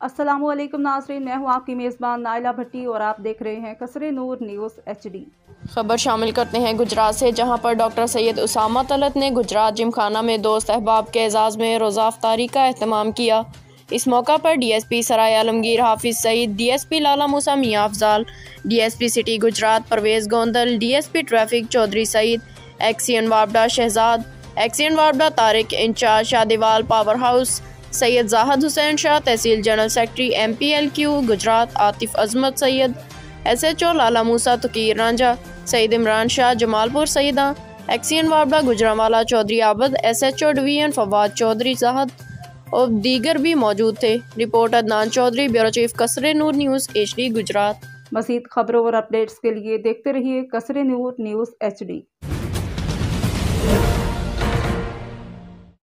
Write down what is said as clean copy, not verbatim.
अस्सलामुअलैकुम नाज़रीन, मैं हूँ आपकी मेज़बान नाइला भट्टी और आप देख रहे हैं कसरे नूर न्यूज़ HD। खबर शामिल करते हैं गुजरात से, जहां पर डॉक्टर सैयद उसामा तलत ने गुजरात जिमखाना में दोस्त अहबाब के एजाज़ में रोज़ा अफ्तारी का एहतमाम किया। इस मौका पर DSP सराय Alamgir Hafiz Saeed, DSP Lala Musa Mian Afzal, DSP city Gujrat Parvez Gondal, DSP traffic Chaudhry Saeed, XEN वाबडा शहजाद, एक्सियन वाबडा Tariq, incharge Shadiwal power house Syed Zahid Hussain Shah, तहसील general secretary MPLQ Gujrat Atif Azmat Syed, SHO Lala Musa Tauqeer Ranjha, Saeed Imran Shah Jamalpur Saida, XEN वाबडा गुजरावाला चौधरी आबद, SHO डिवीजन फवाद चौधरी जाहद और दीगर भी मौजूद थे। Report Adnan Chaudhry, bureau chief Qasre Noor news HD Gujarat. मज़ीद खबरों और अपडेट्स के लिए देखते रहिए कसरे नूर न्यूज़ HD।